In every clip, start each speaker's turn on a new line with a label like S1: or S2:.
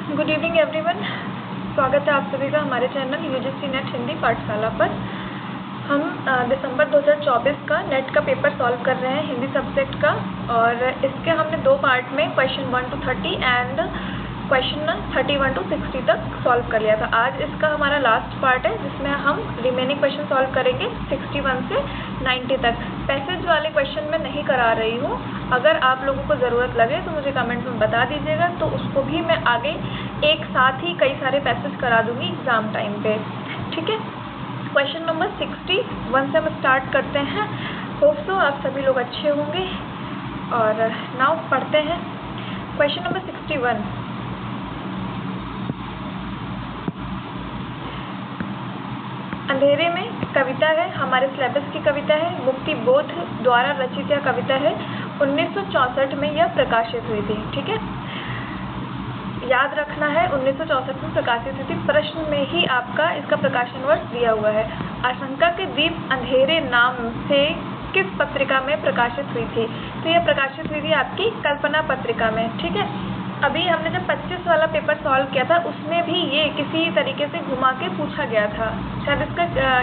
S1: Good evening everyone, स्वागत है आप सभी का हमारे चैनल यूजीसी नेट हिंदी पाठशाला पर। हम दिसंबर 2024 का नेट का पेपर सॉल्व कर रहे हैं हिंदी सब्जेक्ट का, और इसके हमने दो पार्ट में question 1 to 30 and question 31 to 60 तक सॉल्व कर लिया था। आज इसका हमारा लास्ट पार्ट है जिसमें हम रिमेनिंग क्वेश्चन सॉल्व करेंगे 61 से 90 तक। पैसेज वाले क्वेश्चन मैं नहीं करा रही हूँ, अगर आप लोगों को ज़रूरत लगे तो मुझे कमेंट में बता दीजिएगा, तो उसको भी मैं आगे एक साथ ही कई सारे पैसेज करा दूँगी एग्ज़ाम टाइम पे, ठीक है। क्वेश्चन नंबर 61 से हम स्टार्ट करते हैं। होप सो आप सभी लोग अच्छे होंगे। और नाउ पढ़ते हैं क्वेश्चन नंबर 61। अंधेरे में कविता है, हमारे सिलेबस की कविता है, मुक्ति बोध द्वारा रचित यह कविता है। 1964 में यह प्रकाशित हुई थी, ठीक है। याद रखना है 1964 में प्रकाशित हुई थी। प्रश्न में ही आपका इसका प्रकाशन वर्ष दिया हुआ है। आशंका के द्वीप अंधेरे नाम से किस पत्रिका में प्रकाशित हुई थी? तो यह प्रकाशित हुई थी आपकी कल्पना पत्रिका में, ठीक है। अभी हमने जब 25 वाला पेपर सॉल्व किया था उसमें भी ये किसी तरीके से घुमा के पूछा गया था, शायद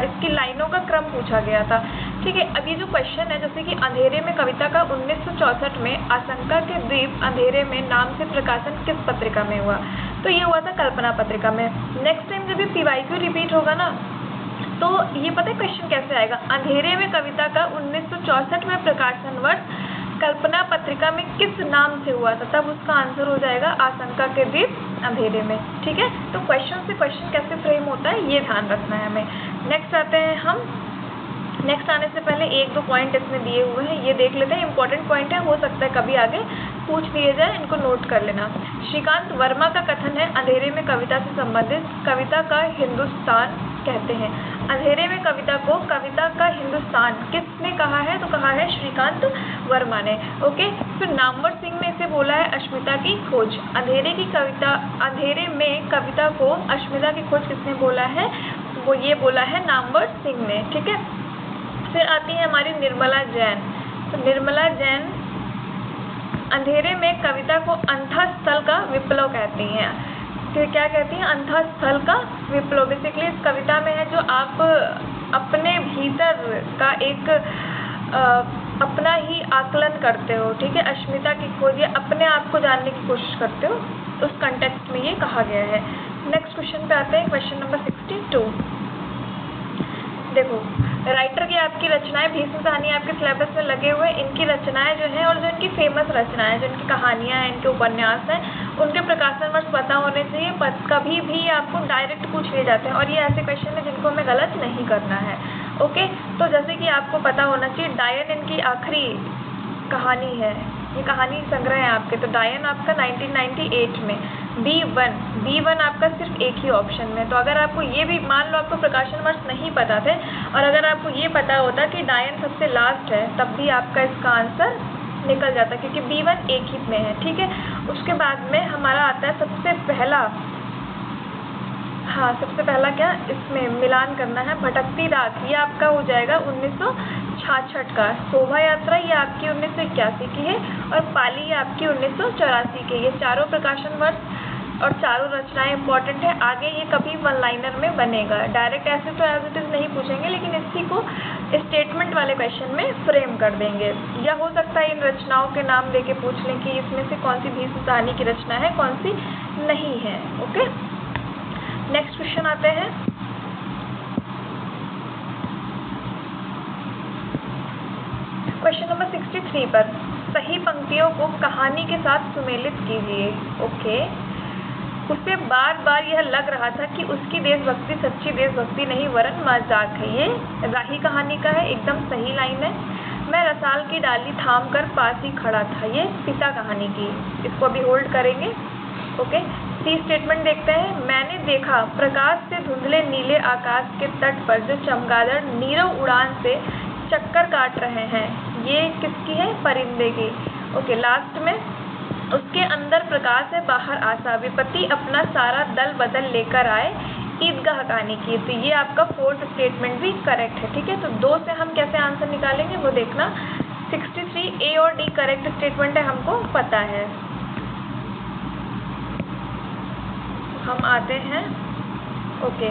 S1: इसकी लाइनों का क्रम पूछा गया था, ठीक है। अब ये जो क्वेश्चन है, जैसे कि अंधेरे में कविता का 1964 में आशंका के द्वीप अंधेरे में नाम से प्रकाशन किस पत्रिका में हुआ? तो ये हुआ था कल्पना पत्रिका में। नेक्स्ट टाइम जब ये PYQ रिपीट होगा ना, तो ये पता है क्वेश्चन कैसे आएगा? अंधेरे में कविता का 1964 में प्रकाशन वर्ष कल्पना पत्रिका में किस नाम से हुआ था, तब उसका आंसर हो जाएगा आशंका के द्वीप अंधेरे में, ठीक है। तो क्वेश्चन से क्वेश्चन कैसे फ्रेम होता है ये ध्यान रखना है हमें। नेक्स्ट आते हैं हम। नेक्स्ट आने से पहले एक दो पॉइंट इसमें दिए हुए हैं, ये देख लेते हैं। इंपॉर्टेंट पॉइंट है, हो सकता है कभी आगे पूछ दिए जाए, इनको नोट कर लेना। श्रीकांत वर्मा का कथन है अंधेरे में कविता से संबंधित कविता का हिंदुस्तान कहते हैं। अंधेरे में कविता को कविता का हिंदुस्तान किसने कहा है? तो कहा है श्रीकांत वर्मा ने, ओके। फिर नामवर सिंह ने इसे बोला है अश्मिता की खोज। अंधेरे में कविता को अश्मिता की खोज किसने बोला है? वो ये बोला है नामवर सिंह ने, ठीक है। फिर आती है हमारी निर्मला जैन। तो निर्मला जैन अंधेरे में कविता को अंधा स्थल का विप्लव कहती हैं। तो क्या कहती हैं? अंधा स्थल का विप्लव। बेसिकली इस कविता में है जो आप अपने भीतर का एक अपना ही आकलन करते हो, ठीक है। अश्मिता की खोज, ये अपने आप को जानने की कोशिश करते हो, तो उस कंटेक्स्ट में ये कहा गया है। नेक्स्ट क्वेश्चन पे आते हैं, क्वेश्चन नंबर 62। देखो, राइटर की आपकी रचनाएं, भीष्म कहानी आपके सिलेबस में लगे हुए, इनकी रचनाएं जो हैं और जो इनकी फेमस रचनाएं, जो इनकी कहानियां हैं, इनके उपन्यास हैं, उनके प्रकाशन वर्ष पता होने चाहिए। कभी भी आपको डायरेक्ट पूछ लिए जाते हैं, और ये ऐसे क्वेश्चन है जिनको हमें गलत नहीं करना है, ओके। तो जैसे कि आपको पता होना चाहिए, डायन इनकी आखिरी कहानी है, ये कहानी संग्रह है आपके। तो डायन आपका 1998 में। B1 आपका सिर्फ एक ही ऑप्शन में। तो अगर आपको ये भी, मान लो आपको प्रकाशन वर्ष नहीं पता थे, और अगर आपको ये पता होता कि डायन सबसे लास्ट है, तब भी आपका इसका आंसर निकल जाता, क्योंकि B1 एक ही में है, ठीक है। उसके बाद में हमारा आता है सबसे पहला क्या इसमें मिलान करना है, भटकती रात, ये आपका हो जाएगा 1966 का। शोभा यात्रा ये आपकी 1981 की है, और पाली ये आपकी 1984 की। ये चारों प्रकाशन वर्ष और चारों रचनाएं इंपॉर्टेंट है। आगे ये कभी वन लाइनर में बनेगा, डायरेक्ट ऐसे तो एज इट इज नहीं पूछेंगे, लेकिन इसी को स्टेटमेंट वाले क्वेश्चन में फ्रेम कर देंगे। या हो सकता है इन रचनाओं के नाम लेके पूछ लें कि इसमें से कौन सी भीष्म कहानी की रचना है, कौन सी नहीं है, ओके। नेक्स्ट क्वेश्चन आते हैं। क्वेश्चन नंबर 63 पर, सही पंक्तियों को कहानी के साथ सुमेलित कीजिए, ओके। उसे बार बार यह लग रहा था कि उसकी देशभक्ति सच्ची देशभक्ति नहीं वरन मजाक है। ये राही कहानी का है, एकदम सही लाइन है। मैं रसाल की डाली थाम कर पास ही खड़ा था, ये पिता कहानी की। इसको अभी होल्ड करेंगे, ओके। सी स्टेटमेंट देखते हैं। मैंने देखा प्रकाश से धुंधले नीले आकाश के तट पर जो चमगादड़ नीरव उड़ान से चक्कर काट रहे हैं, ये किसकी है? परिंदे की, ओके। लास्ट में, उसके अंदर प्रकाश है बाहर आशा, विपत्ति अपना सारा दल बदल लेकर आए, ईदगाह कहानी की। तो ये आपका फोर्थ स्टेटमेंट भी करेक्ट है, ठीक है। तो 2 से हम कैसे आंसर निकालेंगे वो देखना। 63 A और D करेक्ट स्टेटमेंट है, हमको पता है। हम आते हैं ओके।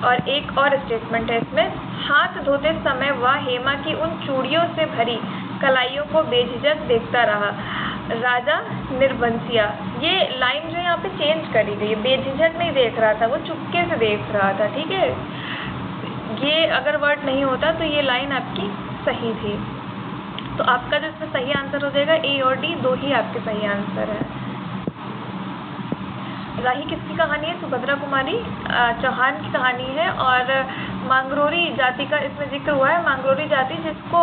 S1: और एक और स्टेटमेंट है इसमें, हाथ धोते समय वह हेमा की उन चूड़ियों से भरी कलाइयों को बेझिझक देखता रहा। राजा निर्बंसिया, ये लाइन जो है यहाँ पे चेंज करी गई है, बेझिझक नहीं देख रहा था, वो चुपके से देख रहा था, ठीक है। ये अगर वर्ड नहीं होता तो ये लाइन आपकी सही थी। तो आपका जो इसमें सही आंसर हो जाएगा ए और डी, दो ही आपके सही आंसर है। राही किसकी कहानी है? सुभद्रा कुमारी चौहान की कहानी है। और मांगरोरी जाति का इसमें जिक्र हुआ है। मांगरोरी जाति जिसको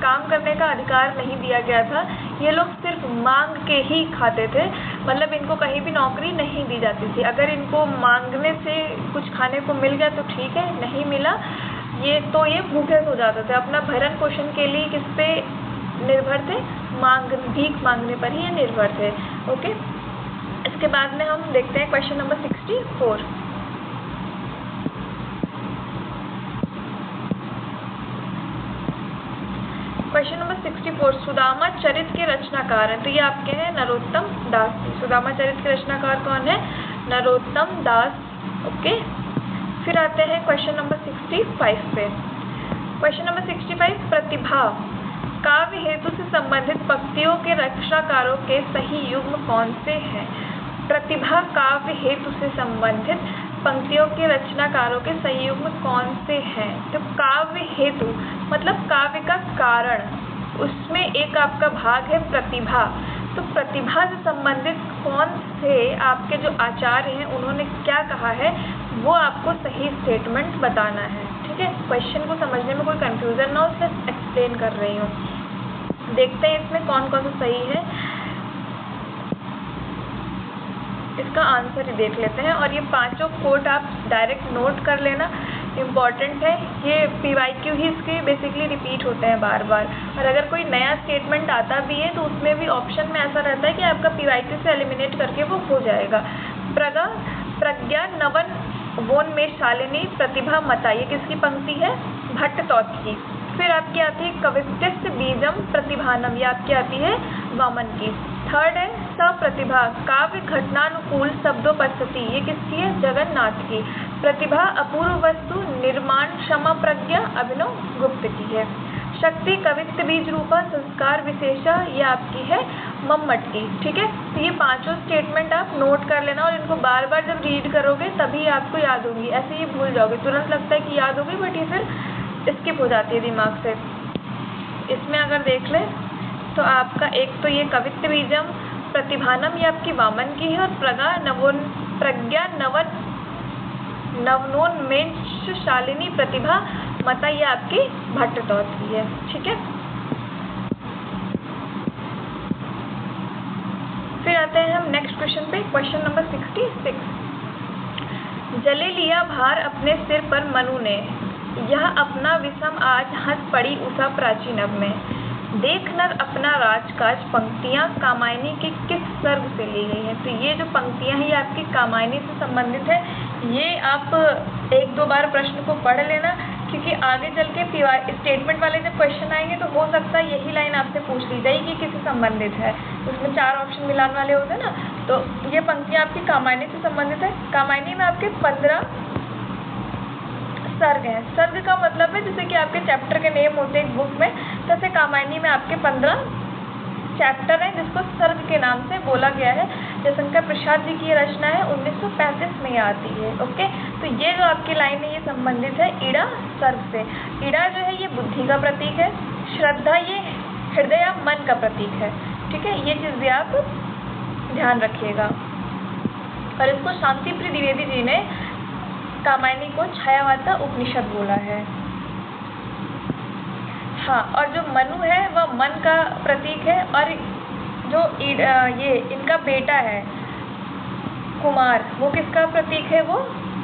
S1: काम करने का अधिकार नहीं दिया गया था, ये लोग सिर्फ मांग के ही खाते थे, मतलब इनको कहीं भी नौकरी नहीं दी जाती थी। अगर इनको मांगने से कुछ खाने को मिल गया तो ठीक है, नहीं मिला ये भूखे हो जाते थे। अपना भरण पोषण के लिए किस पे निर्भर थे? भीख मांगने पर ही ये निर्भर थे। ओके, इसके बाद में हम देखते हैं question number 64। Question number 64, Sudama Charit के रचनाकार हैं, तो ये आपके हैं नरोत्तम दास। सुदामा चरित के रचनाकार कौन है? नरोत्तम दास। ओके, फिर आते हैं क्वेश्चन नंबर 65 पे। क्वेश्चन नंबर 65, प्रतिभा काव्य हेतु से संबंधित पंक्तियों के रचनाकारों के सही युग्म कौन से हैं? प्रतिभा काव्य हेतु से संबंधित पंक्तियों के रचनाकारों के सही युग्म कौन से हैं? तो काव्य हेतु मतलब काव्य का कारण, उसमें एक आपका भाग है प्रतिभा। तो प्रतिभा से संबंधित कौन से आपके जो आचार्य हैं उन्होंने क्या कहा है, वो आपको सही स्टेटमेंट बताना है, ठीक है। क्वेश्चन को समझने में कोई कंफ्यूजन ना हो, इसलिए एक्सप्लेन कर रही हूँ। देखते हैं इसमें कौन कौन सा सही है, इसका आंसर ही देख लेते हैं। और ये पांचों कोट आप डायरेक्ट नोट कर लेना, इम्पॉर्टेंट है। ये PYQ ही इसके बेसिकली रिपीट होते हैं बार बार। और अगर कोई नया स्टेटमेंट आता भी है तो उसमें भी ऑप्शन में ऐसा रहता है कि आपका PYQ से एलिमिनेट करके वो हो जाएगा। प्रज्ञा नवन वोन में शालिनी प्रतिभा मता, ये किसकी पंक्ति है? भट्टतौत की। फिर आपकी आती है कवित्तिस्त बीजम प्रतिभानम, ये आपकी आती है वामन की। थर्ड है सप्रतिभा काव्य घटनानुकूल शब्दों पद्धति, ये किसकी है? जगन्नाथ की। प्रतिभा अपूर्व वस्तु निर्माण क्षमा प्रज्ञा अभिनव गुप्त की है। शक्ति कवित्त बीज रूपा संस्कार विशेषा, ये आपकी है मम्मट की, ठीक है। तो ये पांचों स्टेटमेंट आप नोट कर लेना और इनको बार बार जब रीड करोगे तभी आपको याद होंगी, ऐसे ही भूल जाओगे। तुरंत लगता है कि याद होगी बट ये फिर स्किप हो जाती है दिमाग से। इसमें अगर देख ले तो आपका एक तो ये कवित्त बीजम प्रतिभानम, ये आपकी वामन की है। और प्रज्ञा नवनोन्मेष शालिनी प्रतिभा मता, ये आपकी भट्टतौत की है, ठीक है। फिर आते हैं हम नेक्स्ट क्वेश्चन पे, क्वेश्चन नंबर 66। जले लिया भार अपने सिर पर मनु ने, यह अपना विषम आज हंस पड़ी उषा प्राची नभ में। देख नर अपना राजकाज, पंक्तियाँ कामायनी के किस सर्ग से ली गई हैं? तो ये जो पंक्तियाँ हैं ये आपकी कामायनी से संबंधित है। ये आप एक दो बार प्रश्न को पढ़ लेना, क्योंकि आगे चल के स्टेटमेंट वाले जब क्वेश्चन आएंगे तो हो सकता है यही लाइन आपसे पूछ ली जाएगी कि किससे संबंधित है। उसमें 4 ऑप्शन मिलाने वाले होते हैं ना, तो ये पंक्तियाँ आपकी कामायनी से संबंधित है। कामायनी में आपके 15 सर्ग हैं। सर्ग का मतलब है जैसे कि आपके चैप्टर के नेम होते हैं एक बुक में, जैसे कामायनी में आपके 15 चैप्टर हैं जिसको सर्ग के नाम से बोला गया है। जयशंकर प्रसाद जी की ये रचना है, 1935 में आती है। ओके, तो ये जो आपकी लाइन है ये संबंधित है ईड़ा सर्ग से। ईड़ा जो है ये बुद्धि का प्रतीक है, श्रद्धा ये हृदय या मन का प्रतीक है, ठीक है। ये चीज़ भी आप ध्यान रखिएगा। और इसको शांतिप्रिय द्विवेदी जी ने कामायनी को छायावाद का उपनिषद बोला है। हाँ, और जो मनु है वह मन का प्रतीक है, और जो ये इनका बेटा है कुमार, वो किसका प्रतीक है? वो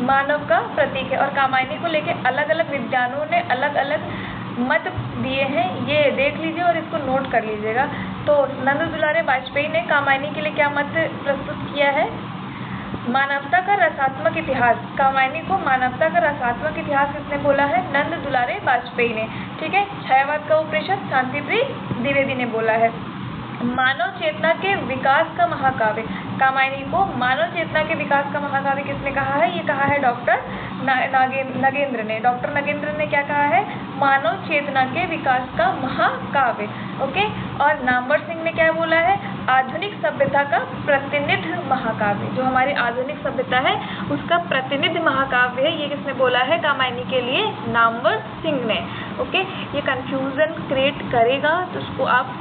S1: मानव का प्रतीक है। और कामायनी को लेके अलग अलग विद्वानों ने अलग अलग मत दिए हैं, ये देख लीजिए और इसको नोट कर लीजिएगा। तो नंद दुलारे वाजपेयी ने कामायनी के लिए क्या मत प्रस्तुत किया है? मानवता का रसात्मक इतिहास। कामायनी को मानवता का रसात्मक इतिहास किसने बोला है? नंद दुलारे वाजपेयी ने, ठीक है। छायावाद का उपनिषद शांतिप्रिय द्विवेदी ने बोला है। मानव चेतना के विकास का महाकाव्य, कामायनी को मानव चेतना के विकास का महाकाव्य किसने कहा है? ये कहा है डॉक्टर नगेंद्र ने। डॉक्टर नगेंद्र ने क्या कहा है? मानव चेतना के विकास का महाकाव्य। ओके, और नामवर सिंह ने क्या बोला है? आधुनिक सभ्यता का प्रतिनिधि महाकाव्य, जो हमारी आधुनिक सभ्यता है उसका प्रतिनिधि महाकाव्य है। ये किसने बोला है कामायनी के लिए? नामवर सिंह ने। ओके, ये कंफ्यूजन क्रिएट करेगा, तो उसको आप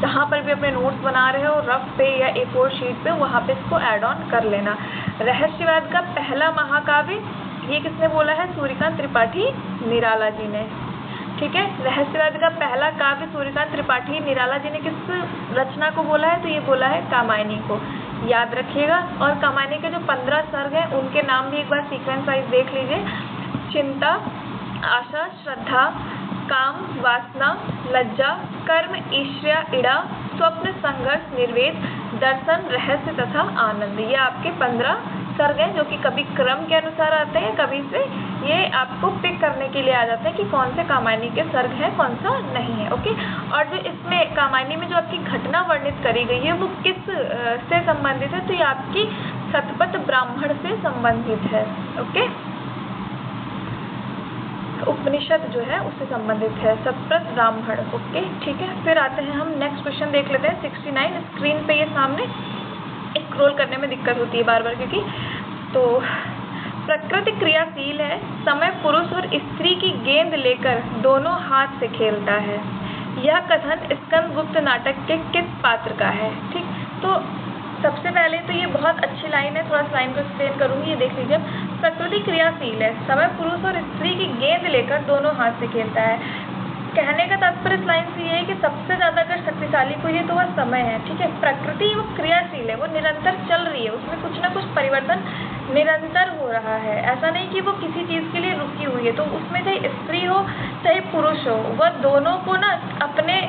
S1: जहाँ पर भी अपने नोट्स बना रहे हो रफ पे या A4 शीट पे, वहाँ पे इसको ऐड ऑन कर लेना। रहस्यवाद का पहला महाकाव्य, ये किसने बोला है? सूर्यकांत त्रिपाठी निराला जी ने। ठीक है, रहस्यवाद का पहला काव्य सूर्यकांत त्रिपाठी निराला जी ने किस रचना को बोला है? तो ये बोला है कामायनी को, याद रखिएगा। और कामायनी के जो 15 सर्ग हैं उनके नाम भी एक बार सीक्वेंस वाइज देख लीजिए। चिंता, आशा, श्रद्धा, काम, वासना, लज्जा, कर्म, ईर्ष्या, इड़ा, स्वप्न, संघर्ष, निर्वेद, दर्शन, रहस्य तथा आनंद। ये आपके 15 सर्ग हैं जो कि कभी क्रम के अनुसार आते हैं, कभी से ये आपको पिक करने के लिए आ जाते हैं कि कौन से कामायनी के सर्ग हैं, कौन सा नहीं है। ओके, और जो इसमें कामायनी में जो आपकी घटना वर्णित करी गई है वो किस से संबंधित है? तो ये आपकी शतपथ ब्राह्मण से संबंधित है। ओके, उपनिषद जो है उससे संबंधित है, शतपथ ब्राह्मण। ओके, ठीक है, फिर आते हैं हम नेक्स्ट क्वेश्चन देख लेते हैं। 69 स्क्रीन पे ये सामने स्क्रॉल करने में दिक्कत होती है बार बार, क्योंकि तो प्रकृति क्रियाशील है, समय पुरुष और स्त्री की गेंद लेकर दोनों हाथ से खेलता है। यह कथन स्कंदगुप्त नाटक के किस पात्र का है? ठीक, तो सबसे पहले तो ये बहुत अच्छी लाइन है, थोड़ा सा लाइन को एक्सप्लेन करूंगी, ये देख लीजिए। प्रकृति क्रियाशील है, समय पुरुष और स्त्री की गेंद लेकर दोनों हाथ से खेलता है। कहने का तात्पर्य इस लाइन से ये है कि सबसे ज़्यादा अगर शक्तिशाली कोई है तो वह समय है। ठीक है, प्रकृति वो क्रियाशील है, वो निरंतर चल रही है, उसमें कुछ ना कुछ परिवर्तन निरंतर हो रहा है। ऐसा नहीं कि वो किसी चीज़ के लिए रुकी हुई है। तो उसमें चाहे स्त्री हो चाहे पुरुष हो, वह दोनों को ना अपने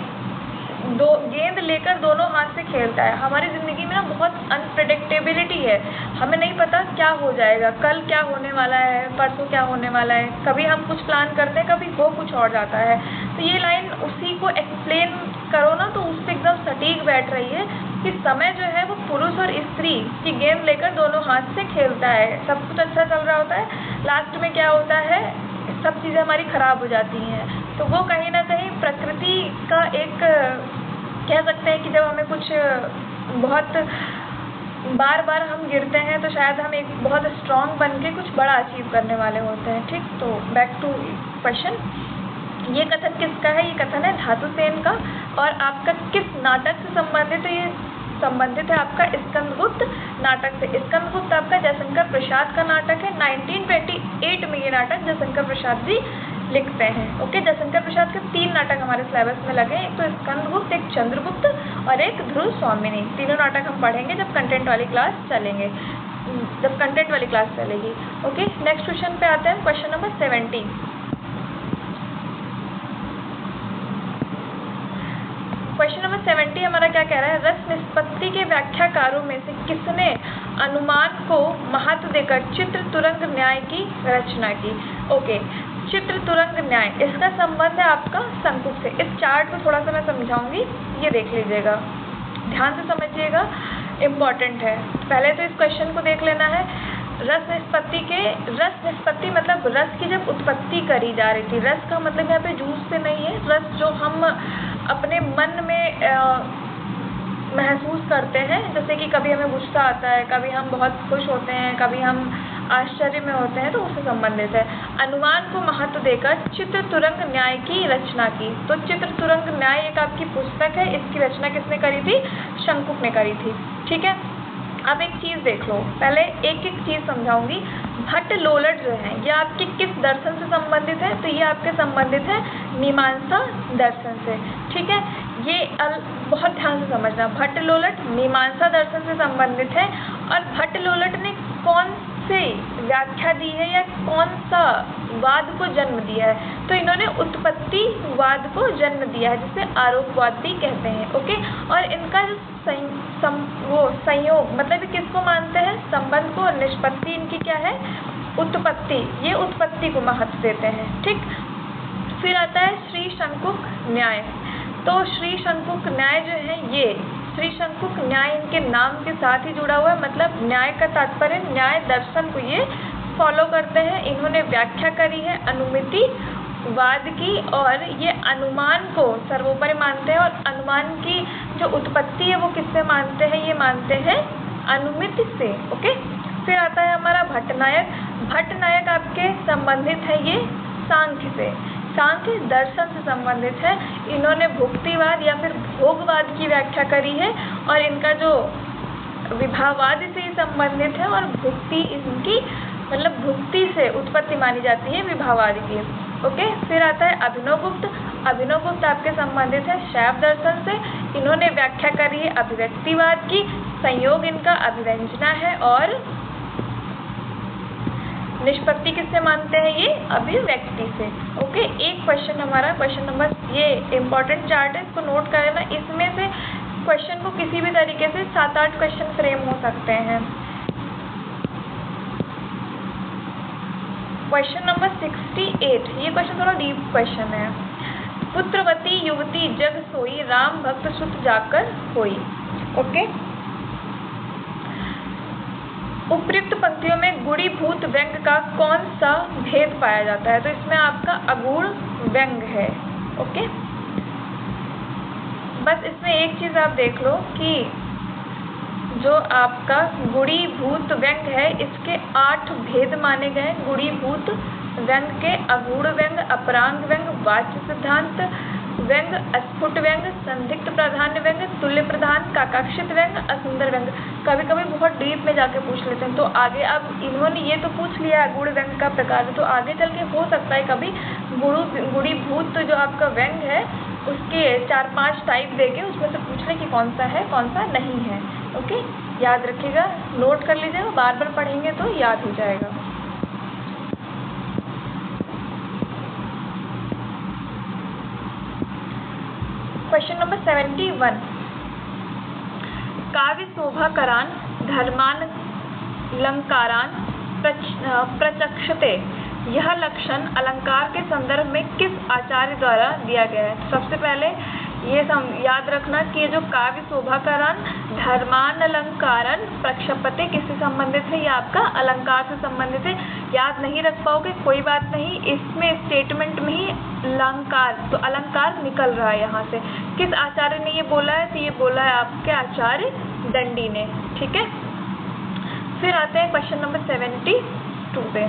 S1: गेंद लेकर दोनों हाथ से खेलता है। हमारी ज़िंदगी में ना बहुत अनप्रेडिक्टेबिलिटी है, हमें नहीं पता क्या हो जाएगा, कल क्या होने वाला है, परसों क्या होने वाला है। कभी हम कुछ प्लान करते हैं, कभी हो कुछ और जाता है। तो ये लाइन उसी को एक्सप्लेन करो ना तो उससे एकदम सटीक बैठ रही है कि समय जो है वो पुरुष और स्त्री की गेंद लेकर दोनों हाथ से खेलता है। सब कुछ अच्छा चल रहा होता है, लास्ट में क्या होता है, सब चीज़ें हमारी ख़राब हो जाती हैं। तो वो कहीं ना कहीं प्रकृति का एक कह सकते हैं कि जब हमें कुछ बहुत बार बार हम गिरते हैं तो शायद हम एक बहुत स्ट्रांग बन के कुछ बड़ा अचीव करने वाले होते हैं। ठीक, तो बैक टू क्वेश्चन, ये कथन किसका है? ये कथन है धातुसेन का। और आपका किस नाटक से संबंधित है? ये संबंधित है आपका स्कंदगुप्त नाटक से। स्कंदगुप्त आपका जयशंकर प्रसाद का नाटक है। 1928 में ये नाटक जयशंकर प्रसाद जी लिखते हैं। ओके, जयशंकर प्रसाद के 3 नाटक हमारे सिलेबस में लगे हैं, एक तो स्कंदगुप्त, एक चंद्रगुप्त और एक ध्रुव स्वामिनी। तीनों नाटक हम पढ़ेंगे जब कंटेंट वाली क्लास चलेंगे, जब कंटेंट वाली क्लास चलेगी। ओके, नेक्स्ट क्वेश्चन पे आते हैं, क्वेश्चन नंबर 70। क्वेश्चन नंबर 70 हमारा क्या कह रहा है? रस निष्पत्ति के व्याख्याकारों में से किसने अनुमान को महत्व देकर चित्र तुरंग न्याय की रचना की? ओके, चित्र तुरंग न्याय, इसका संबंध है आपका शंकुक से। इस चार्ट को थोड़ा सा मैं समझाऊंगी, ये देख लीजिएगा, ध्यान से समझिएगा, इम्पॉर्टेंट है। पहले तो इस क्वेश्चन को देख लेना है। रस निष्पत्ति मतलब रस की जब उत्पत्ति करी जा रही थी। रस का मतलब यहाँ पे जूस से नहीं है, रस जो हम अपने मन में महसूस करते हैं, जैसे कि कभी हमें गुस्सा आता है, कभी हम बहुत खुश होते हैं, कभी हम आश्चर्य में होते हैं, तो उससे संबंधित है। अनुमान को महत्व देकर चित्र तुरंग न्याय की रचना की। तो चित्र तुरंग न्याय एक आपकी पुस्तक है, इसकी रचना किसने करी थी? शंकुक ने करी थी। ठीक है, अब एक चीज़ देख लो, पहले एक एक चीज़ समझाऊंगी। भट्ट लोलट जो है ये आपके किस दर्शन से संबंधित है? तो ये आपके संबंधित है मीमांसा दर्शन से। ठीक है, ये बहुत ध्यान से समझना, भट्ट लोलट मीमांसा दर्शन से संबंधित है। और भट्ट लोलट ने कौन से व्याख्या दी है या कौन सा वाद को जन्म दिया है? तो इन्होंने उत्पत्तिवाद को जन्म दिया है, जिसे आरोपवाद भी कहते हैं। ओके, और इनका जो संयोग मतलब किसको मानते हैं? संबंध को। और निष्पत्ति इनकी क्या है? उत्पत्ति, ये उत्पत्ति को महत्व देते हैं। ठीक, फिर आता है श्री शंकुक न्याय। तो श्री शंकुक न्याय जो है ये श्री शंकुक न्याय इनके नाम के साथ ही जुड़ा हुआ है, मतलब न्याय का तात्पर्य न्याय दर्शन को ये फॉलो करते हैं। इन्होंने व्याख्या करी है अनुमितिवाद की, और ये अनुमान को सर्वोपरि मानते हैं, और अनुमान की जो उत्पत्ति है वो किससे मानते हैं, ये मानते हैं अनुमिति से। ओके, फिर आता है हमारा भट्टनायक। भट्टनायक आपके संबंधित है ये सांख्य से, सांख्य दर्शन से संबंधित है। इन्होंने भुक्तिवाद या फिर भोगवाद की व्याख्या करी है, और इनका जो विभावाद से ही संबंधित है, और भुक्ति इनकी मतलब भुक्ति से उत्पत्ति मानी जाती है विभावाद की। ओके, फिर आता है अभिनवगुप्त। अभिनवगुप्त आपके संबंधित है शैव दर्शन से। इन्होंने व्याख्या करी है अभिव्यक्तिवाद की, संयोग इनका अभिव्यंजना है, और निष्पत्ति किससे मानते हैं, ये अभिव्यक्ति से। ओके, एक क्वेश्चन हमारा क्वेश्चन नंबर, ये इम्पोर्टेंट चार्ट है, इसको नोट कर लेना। इसमें से क्वेश्चन को किसी भी तरीके से 7-8 क्वेश्चन फ्रेम हो सकते हैं। क्वेश्चन नंबर 68, ये क्वेश्चन थोड़ा डीप क्वेश्चन है। पुत्रवती युवती जग सोई, राम भक्त सुत जाकर होई। ओके, उपयुक्त पंक्तियों में गुणीभूत व्यंग का कौन सा भेद पाया जाता है, तो इसमें आपका अगुण व्यंग है। ओके, बस इसमें एक चीज आप देख लो कि जो आपका गुणीभूत व्यंग है इसके 8 भेद माने गए। गुणीभूत व्यंग के अगूढ़ व्यंग, अपरांग व्यंग, वाच्य सिद्धांत व्यंग, अस्फुट व्यंग, संदिग्ध प्राधान्य व्यंग, तुल्य प्रधान, काकाक्षित व्यंग, असुंदर व्यंग। कभी कभी बहुत डीप में जाके पूछ लेते हैं, तो आगे अब इन्होंने ये तो पूछ लिया अगूढ़ व्यंग का प्रकार, तो आगे चल के हो सकता है कभी गुणीभूत जो आपका व्यंग है उसके 4-5 टाइप देके उसमें से पूछ ले कि कौन सा है कौन सा नहीं है। ओके, याद रखिएगा, नोट कर लीजिएगा, बार बार पढ़ेंगे तो याद हो जाएगा। क्वेश्चन नंबर 71, काव्य शोभाकरान धर्मान अलंकारान प्रचक्षते, यह लक्षण अलंकार के संदर्भ में किस आचार्य द्वारा दिया गया है। तो सबसे पहले ये याद रखना कि ये जो काव्य शोभाकरान धर्मान अलंकारन प्रक्षपते किससे संबंधित है, ये आपका अलंकार से संबंधित है। याद नहीं रख पाओगे कोई बात नहीं, इसमें स्टेटमेंट में ही अलंकार, तो अलंकार निकल रहा है यहाँ से। किस आचार्य ने ये बोला है, तो ये बोला है आपके आचार्य दंडी ने। ठीक है, फिर आते हैं क्वेश्चन नंबर 72 पे।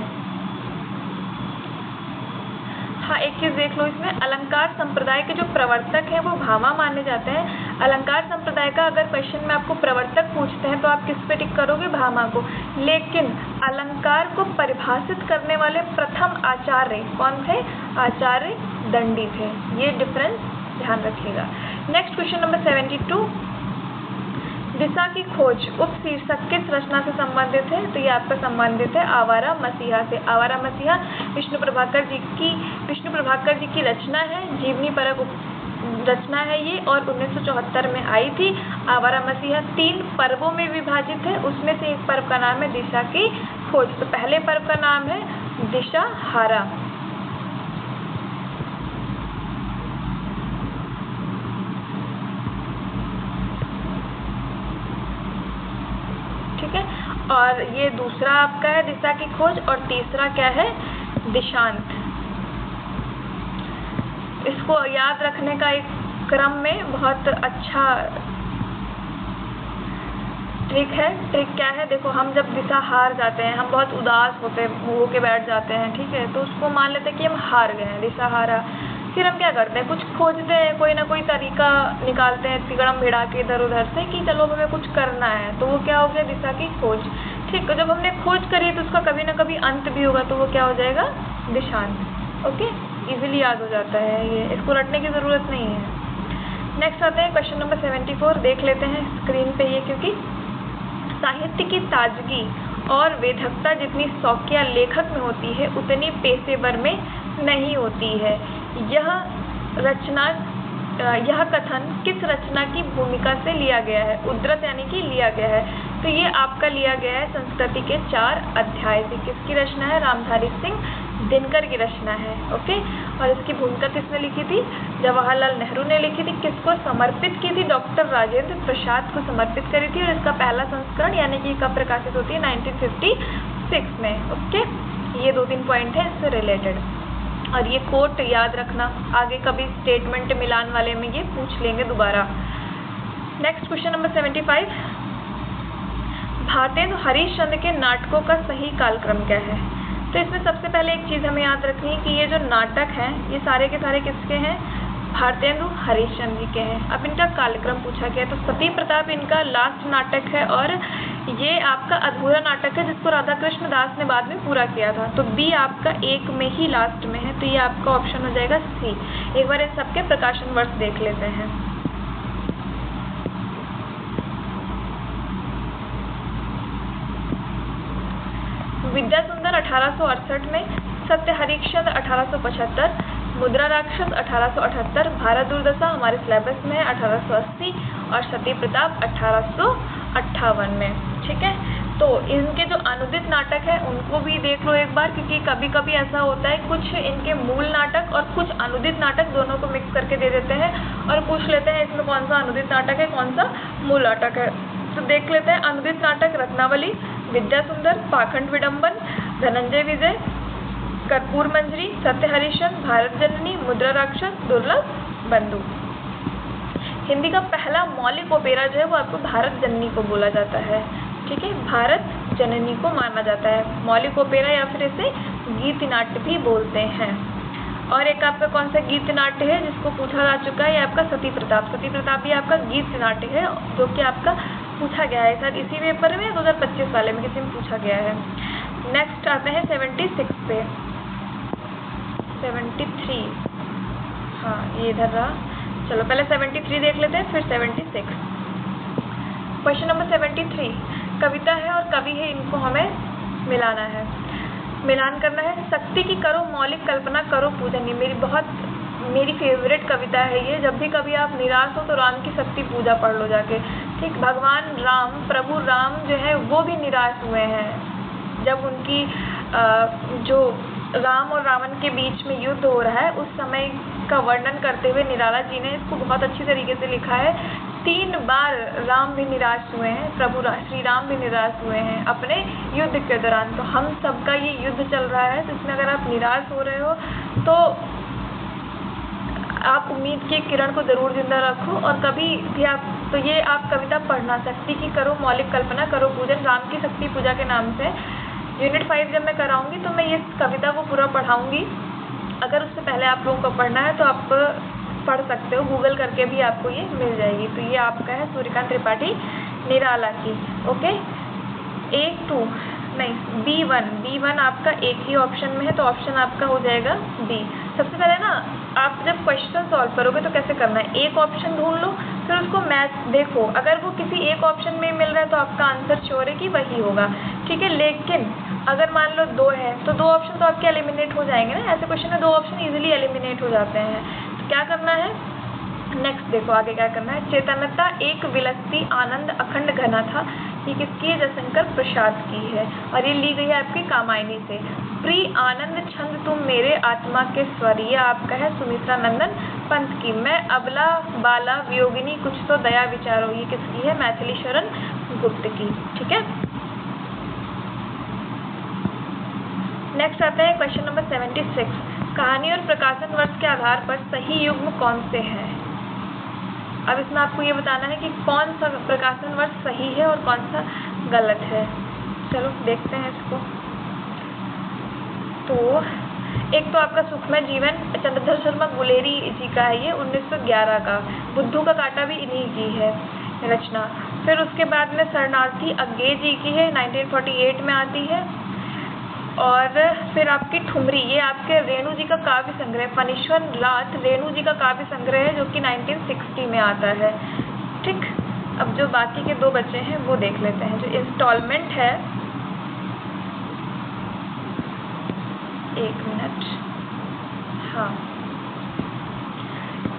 S1: हाँ, एक चीज देख लो, इसमें अलंकार संप्रदाय के जो प्रवर्तक हैं वो भामा माने जाते हैं। अलंकार संप्रदाय का अगर क्वेश्चन में आपको प्रवर्तक पूछते हैं तो आप किस पे टिक करोगे, भामा को। लेकिन अलंकार को परिभाषित करने वाले प्रथम आचार्य कौन थे, आचार्य दंडी थे। ये डिफरेंस ध्यान रखिएगा। नेक्स्ट क्वेश्चन नंबर 72, दिशा की खोज उपशीर्षक किस रचना से संबंधित है, तो ये आपका संबंधित है आवारा मसीहा से। आवारा मसीहा विष्णु प्रभाकर जी की रचना है, जीवनी परक रचना है ये, और 1974 में आई थी। आवारा मसीहा 3 पर्वों में विभाजित है, उसमें से एक पर्व का नाम है दिशा की खोज। तो पहले पर्व का नाम है दिशा हारा। ठीक है, और ये दूसरा आपका है दिशा की खोज, और तीसरा क्या है, दिशांत। इसको याद रखने का एक क्रम में बहुत अच्छा ट्रिक है। ट्रिक क्या है, देखो, हम जब दिशा हार जाते हैं, हम बहुत उदास होके बैठ जाते हैं, ठीक है, तो उसको मान लेते हैं कि हम हार गए हैं, दिशा हारा। फिर हम क्या करते हैं, कुछ खोजते हैं, कोई ना कोई तरीका निकालते हैं तिगड़म भिड़ा के इधर उधर से कि चलो हमें कुछ करना है, तो वो क्या हो गया, दिशा की खोज। ठीक है, जब हमने खोज करी तो उसका कभी ना कभी अंत भी होगा, तो वो क्या हो जाएगा, दिशांत। ओके, इजीली याद हो जाता है ये, इसको रटने की ज़रूरत नहीं है। नेक्स्ट आते हैं क्वेश्चन नंबर 74, देख लेते हैं स्क्रीन पे ये, क्योंकि साहित्य की ताजगी और वेधकता जितनी शौकिया लेखक में होती है उतनी पेशेवर में नहीं होती है। यह कथन किस रचना की भूमिका से लिया गया है, उद्धृत यानी कि लिया गया है, तो ये आपका लिया गया है संस्कृति के 4 अध्याय से। किसकी रचना है, रामधारी सिंह दिनकर की रचना है। ओके, और इसकी भूमिका किसने लिखी थी, जवाहरलाल नेहरू ने लिखी थी। किसको समर्पित की थी? डॉक्टर राजेंद्र प्रसाद को समर्पित करी थी। और इसका पहला संस्करण यानी कि कब प्रकाशित होती है? 1956 में। ओके, ये 2-3 पॉइंट है इससे रिलेटेड। और ये कोट याद रखना, आगे कभी स्टेटमेंट मिलान वाले में ये पूछ लेंगे दोबारा। Next question number 75, Bharatendu Harishchandra के नाटकों का सही कालक्रम क्या है? तो इसमें सबसे पहले एक चीज़ हमें याद रखनी है कि ये जो नाटक हैं ये सारे के सारे किसके हैं? भारतेंदु हरिश्चंद्र जी के हैं। अब इनका कालक्रम पूछा गया तो सती प्रताप इनका लास्ट नाटक है और ये आपका अधूरा नाटक है जिसको राधा कृष्ण दास ने बाद में पूरा किया था। तो बी आपका एक में ही लास्ट में है, तो ये आपका ऑप्शन हो जाएगा सी। एक बार इन सबके प्रकाशन वर्ष देख लेते हैं। विद्या सुंदर 1868 में, सत्य हरिश्चंद्र 1875, मुद्रा राक्षस 1878, भारत दुर्दशा हमारे सिलेबस में है 1880 और सती प्रताप 1858 में। ठीक है, तो इनके जो अनुदित नाटक है उनको भी देख लो एक बार, क्योंकि कभी कभी ऐसा होता है कुछ इनके मूल नाटक और कुछ अनुदित नाटक दोनों को मिक्स करके दे देते हैं और पूछ लेते हैं इसमें कौन सा अनुदित नाटक है कौन सा मूल नाटक है। तो देख लेते हैं अनुदित नाटक रत्नावली, विद्या सुंदर, पाखंड विडंबन, धनंजय विजय, कर्पूर मंजरी, सत्य हरिश्चंद्र, भारत जननी, मुद्रा राक्षस, दुर्लभ बंधु। हिंदी का पहला मौलिक ओपेरा जो है वो आपको भारत जननी को बोला जाता है। ठीक है, भारत जननी को माना जाता है मौलिक ओपेरा, या फिर इसे गीत नाट्य भी बोलते हैं। और एक आपका कौन सा गीत नाट्य है जिसको पूछा जा चुका है? ये आपका सती प्रताप। सती प्रताप भी आपका गीत नाट्य है जो कि आपका पूछा गया है, शायद इसी पेपर में 2025 वाले में किसी में पूछा गया है। नेक्स्ट आते हैं 76 पे, 73, हाँ ये इधर रहा। चलो पहले 73 देख लेते हैं फिर 76। क्वेश्चन नंबर 73 कविता है और कवि है, इनको हमें मिलाना है, मिलान करना है। शक्ति की करो मौलिक कल्पना करो पूजन, ये मेरी फेवरेट कविता है ये। जब भी कभी आप निराश हो तो राम की शक्ति पूजा पढ़ लो जाके। ठीक, भगवान राम, प्रभु राम जो है वो भी निराश हुए हैं जब उनकी जो राम और रावण के बीच में युद्ध हो रहा है उस समय का वर्णन करते हुए निराला जी ने इसको बहुत अच्छी तरीके से लिखा है। 3 बार राम भी निराश हुए हैं, प्रभु श्री राम भी निराश हुए हैं अपने युद्ध के दौरान। तो हम सबका ये युद्ध चल रहा है, तो इसमें अगर आप निराश हो रहे हो तो आप उम्मीद की किरण को ज़रूर जिंदा रखो और कभी भी आप कविता पढ़ना। शक्ति की करो मौलिक कल्पना करो पूजन, राम की शक्ति पूजा के नाम से। यूनिट 5 जब मैं कराऊंगी तो मैं ये कविता को पूरा पढ़ाऊंगी। अगर उससे पहले आप लोगों को पढ़ना है तो आप पढ़ सकते हो, गूगल करके भी आपको ये मिल जाएगी। तो ये आपका है सूर्यकांत त्रिपाठी निराला की। ओके, B1 आपका एक ही ऑप्शन में है, तो ऑप्शन आपका हो जाएगा बी। सबसे पहले ना आप जब क्वेश्चन सॉल्व करोगे तो कैसे करना है, एक ऑप्शन ढूंढ लो, फिर उसको मैच देखो, अगर वो किसी एक ऑप्शन में मिल रहा है तो आपका आंसर श्योर है कि वही होगा। ठीक है, लेकिन अगर मान लो 2 है तो 2 ऑप्शन तो आपके एलिमिनेट हो जाएंगे ना। ऐसे क्वेश्चन में 2 ऑप्शन इजीली एलिमिनेट हो जाते हैं। तो क्या करना है, नेक्स्ट देखो आगे क्या करना है। चेतनता एक विलसती आनंद अखंड घना था, ये किसकी है? जयशंकर प्रसाद की है और ये ली गई है आपकी कामायनी से। प्रिय आनंद छंद तुम मेरे आत्मा के स्वर, ये आपका है सुमित्रा नंदन पंत की। मैं अबला बाला वियोगिनी कुछ तो दया विचारो, ये किसकी है? मैथिली शरण गुप्त की। ठीक है, नेक्स्ट आता है क्वेश्चन नंबर 76। कहानी और प्रकाशन वर्ष के आधार पर सही युग्म कौन से हैं? अब इसमें आपको ये बताना है कि कौन सा प्रकाशन वर्ष सही है और कौन सा गलत है। चलो देखते हैं इसको। तो एक तो आपका सुखमय जीवन चंद्रधर शर्मा गुलेरी जी का है, ये 1911 का। बुद्धू का कांटा भी इन्हीं की है रचना। फिर उसके बाद में शरणार्थी अज्ञे जी की है, 1948 में आती है। और फिर आपकी ठुमरी, ये आपके रेणु जी का काव्य संग्रह, फणीश्वर रात रेणु जी का काव्य संग्रह है जो कि 1960 में आता है। ठीक, अब जो बाकी के 2 बचे हैं वो देख लेते हैं। जो इंस्टॉलमेंट है, एक मिनट, हाँ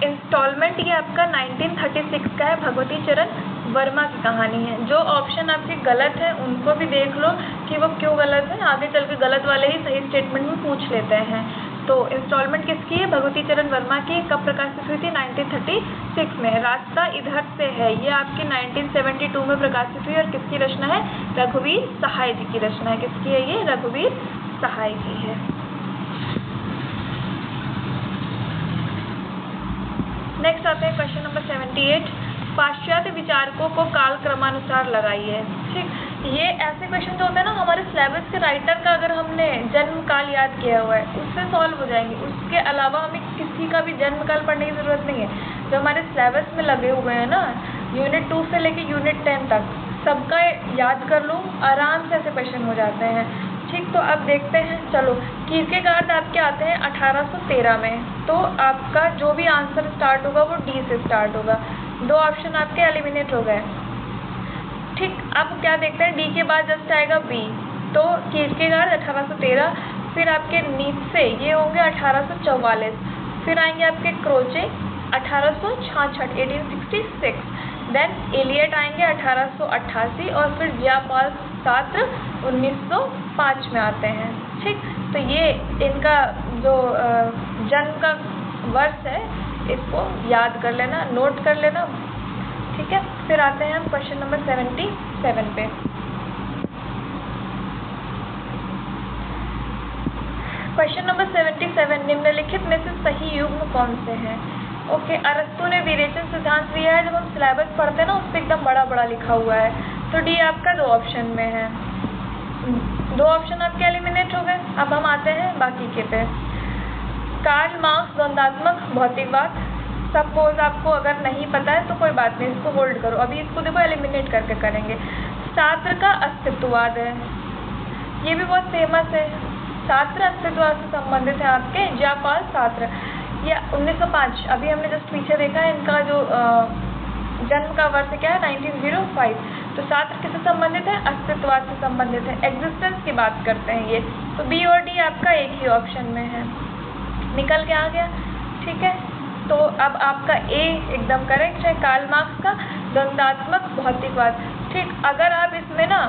S1: इंस्टॉलमेंट ये आपका 1936 का है, भगवती चरण वर्मा की कहानी है। जो ऑप्शन आपके गलत है उनको भी देख लो कि वो क्यों गलत है, आगे चल के गलत वाले ही सही स्टेटमेंट में पूछ लेते हैं। तो इंस्टॉलमेंट किसकी है? भगवती चरण वर्मा की। कब प्रकाशित हुई थी? 1936 में। रास्ता इधर से है, ये आपकी 1972 में प्रकाशित हुई और किसकी रचना है? रघुवीर सहाय जी की रचना है। किसकी है ये? रघुवीर सहाय की है। नेक्स्ट आते हैं क्वेश्चन नंबर 78। पाश्चात्य विचारकों को काल क्रमानुसार लगाइए। ठीक, ये ऐसे क्वेश्चन जो होते हैं ना, हमारे सिलेबस के राइटर का अगर हमने जन्म काल याद किया हुआ है उससे सॉल्व हो जाएंगे। उसके अलावा हमें किसी का भी जन्म काल पढ़ने की ज़रूरत नहीं है। जो हमारे सिलेबस में लगे हुए हैं ना, यूनिट 2 से लेके यूनिट 10 तक, सबका याद कर लो, आराम से ऐसे क्वेश्चन हो जाते हैं। ठीक, तो अब देखते हैं। चलो, कीर्केगार्ड आपके आते हैं 1813 में, तो आपका जो भी आंसर स्टार्ट होगा वो डी से स्टार्ट होगा। 2 ऑप्शन आपके एलिमिनेट हो गए। ठीक, अब क्या देखते हैं? डी के बाद जस्ट आएगा बी, तो कीर्केगार्ड 1813, फिर आपके नीचे ये होंगे 1844, फिर आएंगे आपके क्रोचे 1866 1866, देन एलियट आएंगे 1888 और फिर जियापाल सार्त्र 1905 में आते हैं। ठीक, तो ये इनका जो जन्म का वर्ष है इसको याद कर लेना, नोट कर लेना। ठीक है, फिर आते हैं हम क्वेश्चन नंबर 77 पे। क्वेश्चन नंबर 77, निम्नलिखित में से सही युग्म कौन से हैं? ओके, अरस्तु ने विरेचन सिद्धांत दिया है। जब हम सिलेबस पढ़ते हैं ना, उस पर एकदम बड़ा बड़ा लिखा हुआ है, तो डी आपका 2 ऑप्शन में है। 2 ऑप्शन आपके एलिमिनेट हो गए। अब हम आते हैं बाकी के पे। कार्ल मार्क्स द्वंद्वात्मक भौतिकवाद। सपोज आपको अगर नहीं पता है तो कोई बात नहीं, इसको होल्ड करो, अभी इसको देखो एलिमिनेट करके करेंगे। सार्त्र का अस्तित्ववाद है, ये भी बहुत फेमस है। सार्त्र अस्तित्ववाद से संबंधित है आपके जियापाल सार्त्र। ये 1905, अभी हमने जस्ट पीछे देखा है, इनका जो जन्म का वर्ष क्या है? 1905। तो सार्त्र किससे संबंधित है? अस्तित्ववाद से संबंधित है, एग्जिस्टेंस की बात करते हैं ये। तो बी और डी आपका एक ही ऑप्शन में है, निकल के आ गया। ठीक है, तो अब आपका ए एकदम करेक्ट है, कार्ल मार्क्स का द्वंद्वात्मक भौतिकवाद। ठीक, अगर आप इसमें ना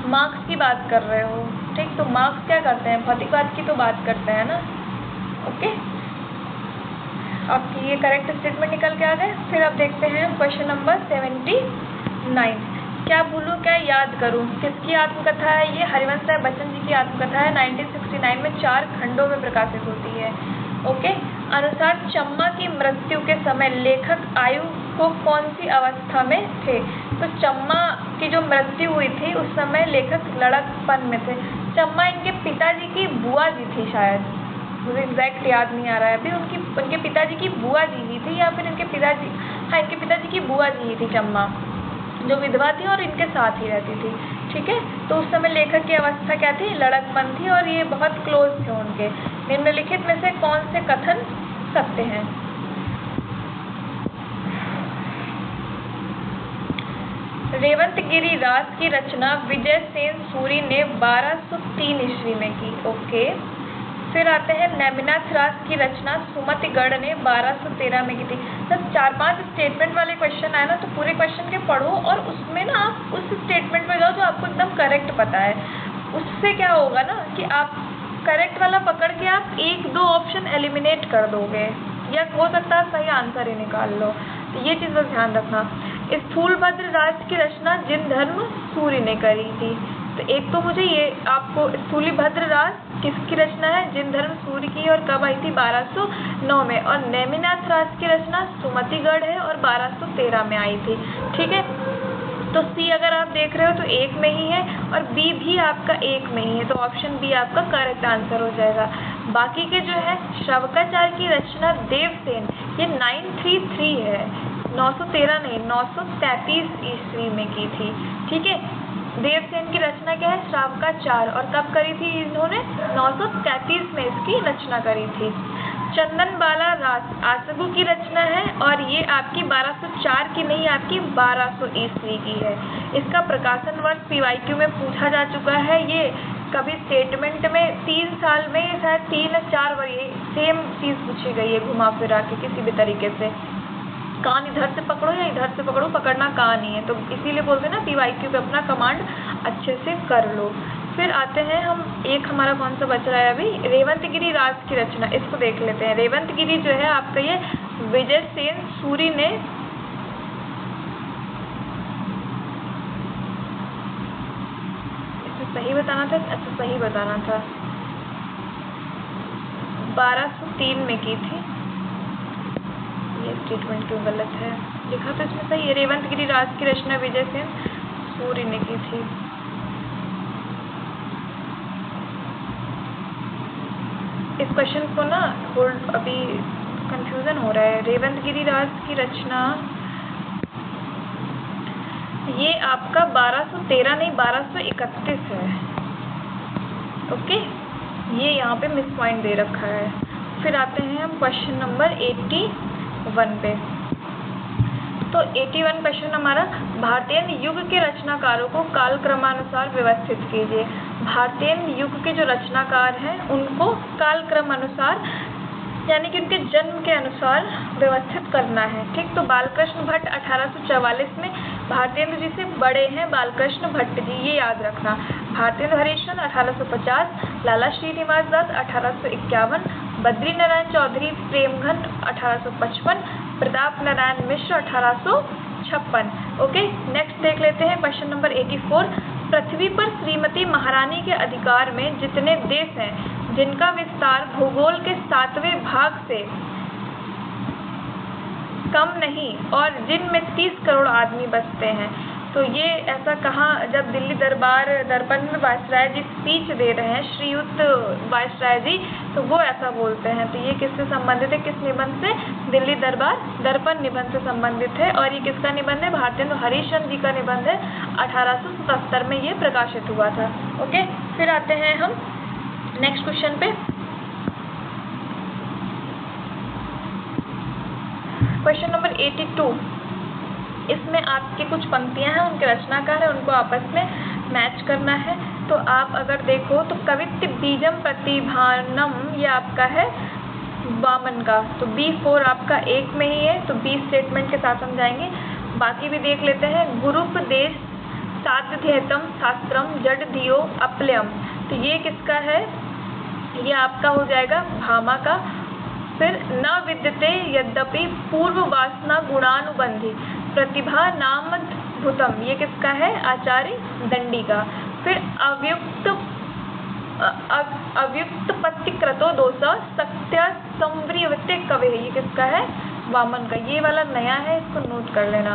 S1: मार्क्स की बात कर रहे हो, ठीक, तो मार्क्स क्या करते हैं? भौतिकवाद की तो बात करते हैं ना। ओके, आपकी ये करेक्ट स्टेटमेंट निकल के आ गए। फिर अब देखते हैं क्वेश्चन नंबर 79। क्या भूलूं क्या याद करूं, किसकी आत्मकथा है? ये हरिवंश राय बच्चन जी की आत्मकथा है। 1969 में 4 खंडों में प्रकाशित होती है। ओके, अनुसार चम्मा की मृत्यु के समय लेखक आयु को कौन सी अवस्था में थे? तो चम्मा की जो मृत्यु हुई थी उस समय लेखक लड़कपन में थे। चम्मा इनके पिताजी की बुआ जी थी, शायद मुझे एग्जैक्ट याद नहीं आ रहा है अभी। उनके पिताजी की बुआ जी ही थी, या फिर इनके पिताजी, हाँ, इनके पिताजी की बुआ जी ही थी चम्मा, जो विधवा थी और इनके साथ ही रहती थी। ठीक है, तो उस समय लेखक की अवस्था क्या थी? लड़कपन थी, और ये बहुत क्लोज थे उनके। निम्नलिखित में से कौन से कथन सत्य हैं? रेवंत गिरी रास की रचना विजय सेन सूरी ने 1203 ईस्वी में की। ओके, फिर आते हैं नेमिनाथ रास की रचना सुमतिगढ़ ने 1213 में की थी। जब 4-5 स्टेटमेंट वाले क्वेश्चन आए ना, तो पूरे क्वेश्चन के पढ़ो और उसमें ना आप उस स्टेटमेंट में जाओ जो आपको एकदम करेक्ट पता है। उससे क्या होगा ना कि आप करेक्ट वाला पकड़ के आप 1-2 ऑप्शन एलिमिनेट कर दोगे, या हो सकता है सही आंसर ही निकाल लो। तो ये चीज़ बस ध्यान रखना। स्थूलभद्र रास की रचना जिनधर्म सूर्य ने करी थी। तो एक तो मुझे ये आपको स्थूलभद्र रास किसकी रचना है? जिनधर्म सूर्य की, और कब आई थी? 1209 में। और नेमिनाथ रास की रचना सुमतिगढ़ है और 1213 में आई थी। ठीक है, तो सी अगर आप देख रहे हो तो 1 में ही है, और बी भी आपका 1 में ही है, तो ऑप्शन बी आपका करेक्ट आंसर हो जाएगा। बाकी के जो है, श्रवकाचार्य की रचना देवसेन, ये 933 है, 913 नहीं, 933 ईस्वी में की थी। ठीक है, देवसेन की रचना क्या है? श्रावकाचार्य, और कब करी थी इन्होंने? 933 में इसकी रचना करी थी। चंदनबाला रास आसगु की रचना है, और ये आपकी 1204 की नहीं, आपकी 1200 ईस्वी की है। इसका प्रकाशन वर्ष PYQ में पूछा जा चुका है। ये कभी स्टेटमेंट में 3 साल में शायद 3 या 4 बार ये सेम चीज़ पूछी गई है, घुमा फिरा के किसी भी तरीके से। कान इधर से पकड़ो या इधर से पकड़ो, पकड़ना कान ही है, तो इसीलिए बोलते हैं ना PYQ पे अपना कमांड अच्छे से कर लो। फिर आते हैं हम, एक हमारा कौन सा बच रहा है अभी, रेवंतगिरी राज की रचना, इसको देख लेते हैं। रेवंतगिरी जो है आपका ये विजयसेन सूरी ने सही बताना था, अच्छा सही बताना था, 1203 में की थी। ये स्टेटमेंट क्यों गलत है, लिखा तो इसमें सही है, रेवंतगिरी राज की रचना विजयसेन सूरी ने की थी। इस क्वेश्चन को ना होल्ड, अभी कंफ्यूजन हो रहा है। रेवंतगिरी राज की रचना ये आपका 1213 नहीं 1231 है। ओके, ये यहाँ पे मिस पॉइंट दे रखा है। फिर आते हैं हम क्वेश्चन नंबर 81 पे। तो 81 क्वेश्चन हमारा, भारतीय युग के रचनाकारों को कालक्रमानुसार व्यवस्थित कीजिए। भारतीय युग के जो रचनाकार हैं उनको कालक्रम अनुसार यानी कि उनके जन्म के अनुसार व्यवस्थित करना है। ठीक, तो बालकृष्ण भट्ट 1844 में, भारतेंदु जी से बड़े हैं बालकृष्ण भट्ट जी, ये याद रखना। भारतेंदु हरिश्चंद्र 1850, लाला श्रीनिवास दास 1851, बद्री नारायण चौधरी प्रेमघन 1855, प्रताप नारायण मिश्र 1856। ओके, नेक्स्ट देख लेते हैं क्वेश्चन नंबर 84। पृथ्वी पर श्रीमती महारानी के अधिकार में जितने देश हैं जिनका विस्तार भूगोल के 7वें भाग से कम नहीं और जिनमें 30 करोड़ आदमी बसते हैं, तो ये ऐसा कहाँ, जब दिल्ली दरबार दर्पण में वायसराय जी स्पीच दे रहे हैं, श्रीयुत वायसराय जी, तो वो ऐसा बोलते हैं। तो ये किससे संबंधित है, किस निबंध से, दिल्ली दरबार दर्पण निबंध से संबंधित है। और ये किसका निबंध है, भारतेंदु हरिश्चंद्र जी का निबंध है, 1877 में ये प्रकाशित हुआ था। ओके, फिर आते हैं हम नेक्स्ट क्वेश्चन पे। क्वेश्चन नंबर 82, इसमें आपकी कुछ पंक्तियां हैं, उनके रचनाकार हैं, उनको आपस में मैच करना है। तो आप अगर देखो तो कवित्त बीजम प्रतिभानम ये आपका है वामन का, तो B4 आपका एक में ही है, तो B स्टेटमेंट के साथ हम जाएंगे। बाकी भी देख लेते हैं। गुरुपदेश साध्यध्येतम शास्त्रम जड धियो अपलयम, तो ये किसका है, ये आपका हो जाएगा भामा का। फिर न विद्यते यद्यपि पूर्व वासना गुणानुबंधी प्रतिभा नामद्भुतम, ये किसका है, आचार्य दंडी का। फिर अव्युत्पत्तिकृतो दोष सत्य संव्रियते कवे, ये किसका है, वामन का। ये वाला नया है, इसको नोट कर लेना।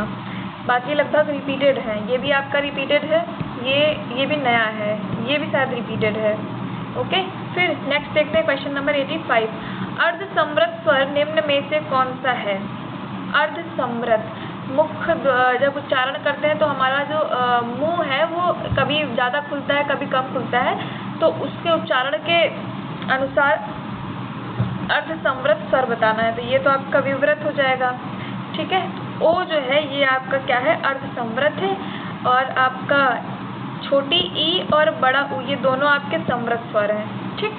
S1: बाकी लगभग रिपीटेड है, ये भी आपका रिपीटेड है, ये भी नया है, ये भी शायद रिपीटेड है। ओके, फिर नेक्स्ट देखते हैं क्वेश्चन नंबर 85। अर्ध समृद्ध स्वर निम्न में से कौन सा है। अर्ध समृद्ध, मुख जब उच्चारण करते हैं तो हमारा जो मुंह है वो कभी ज़्यादा खुलता है कभी कम खुलता है, तो उसके उच्चारण के अनुसार अर्ध समृद्ध स्वर बताना है। तो ये तो आपका विवृत हो जाएगा। ठीक है, ओ जो है ये आपका क्या है, अर्ध समृद्ध है। और आपका छोटी ई और बड़ा ऊ ये दोनों आपके समृद्ध स्वर हैं। ठीक,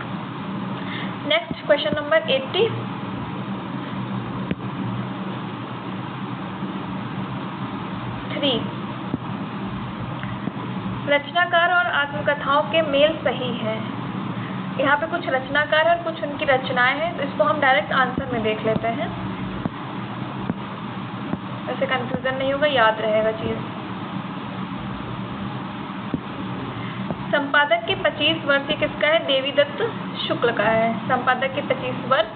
S1: नेक्स्ट क्वेश्चन नंबर 83। रचनाकार और आत्मकथाओं के मेल सही है। यहाँ पे कुछ रचनाकार है और कुछ उनकी रचनाएं हैं, तो इसको हम डायरेक्ट आंसर में देख लेते हैं, वैसे कंफ्यूजन नहीं होगा, याद रहेगा चीज। संपादक के 25 वर्ष ये किसका है, देवीदत्त शुक्ल का है। संपादक के 25 वर्ष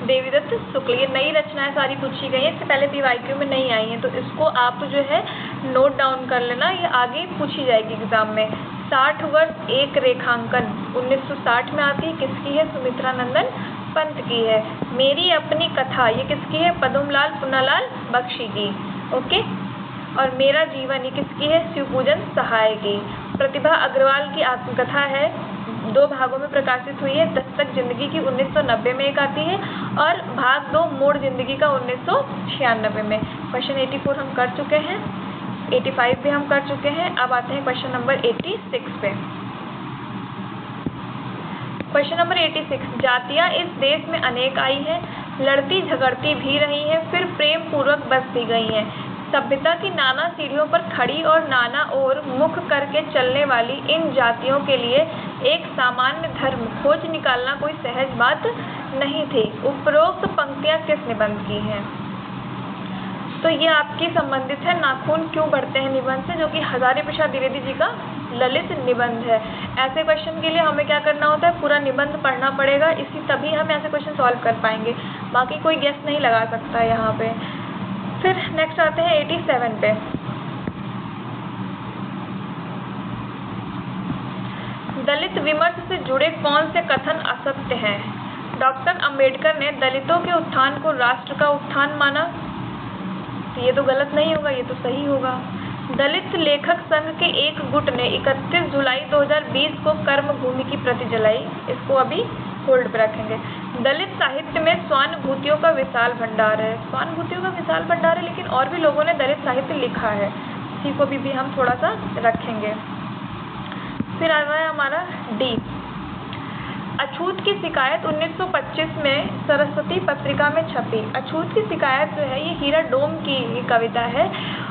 S1: देवीदत्त शुक्ल, ये नई रचनाएं सारी पूछी गई है, इससे पहले पीवाईक्यू में नहीं आई है, तो इसको आप जो है नोट डाउन कर लेना, ये आगे पूछी जाएगी एग्जाम में। 60 वर्ष एक रेखांकन 1960 में आती है, किसकी है, सुमित्रा नंदन पंत की है। मेरी अपनी कथा ये किसकी है, पद्मलाल पुन्नालाल बख्शी की। ओके, और मेरा जीवन ये किसकी है, शिवपूजन सहाय की। प्रतिभा अग्रवाल की आत्मकथा है, 2 भागों में प्रकाशित हुई है। दस्तक जिंदगी की 1990 में एक आती है और भाग 2 मोड़ जिंदगी का 1996 में। क्वेश्चन 84 हम कर चुके हैं, 85 भी हम कर चुके हैं। अब आते हैं क्वेश्चन नंबर 86 पे। क्वेश्चन नंबर 86, जातियां इस देश में अनेक आई हैं, लड़ती झगड़ती भी रही हैं, फिर प्रेम पूर्वक बस भी गई हैं। सभ्यता की नाना सीढ़ियों पर खड़ी और नाना ओर मुख करके चलने वाली इन जातियों के लिए एक सामान्य धर्म खोज निकालना कोई सहज बात नहीं थी। उपरोक्त पंक्तियां किस निबंध की हैं? तो ये आपकी संबंधित है नाखून क्यों बढ़ते हैं निबंध से, जो कि हजारी प्रसाद द्विवेदी जी का ललित निबंध है। ऐसे क्वेश्चन के लिए हमें क्या करना होता है, पूरा निबंध पढ़ना पड़ेगा, तभी हम ऐसे क्वेश्चन सॉल्व कर पाएंगे, बाकी कोई गेस नहीं लगा सकता है यहाँ पे। फिर नेक्स्ट आते हैं 87 पे। दलित विमर्श से जुड़े कौन से कथन असत्य हैं? डॉक्टर अंबेडकर ने दलितों के उत्थान को राष्ट्र का उत्थान माना, ये तो गलत नहीं होगा, ये तो सही होगा। दलित लेखक संघ के एक गुट ने 31 जुलाई 2020 को कर्मभूमि की प्रति जलाई, इसको अभी होल्ड पे रखेंगे। दलित साहित्य में स्वानुभूतियों का विशाल भंडार है, स्वानुभूतियों का विशाल भंडार है, लेकिन और भी लोगों ने दलित साहित्य लिखा है, इसी को भी हम थोड़ा सा रखेंगे। फिर आ रहा है हमारा डी, अछूत की शिकायत 1925 में सरस्वती पत्रिका में छपी। अछूत की शिकायत जो है ये हीरा डोम की कविता है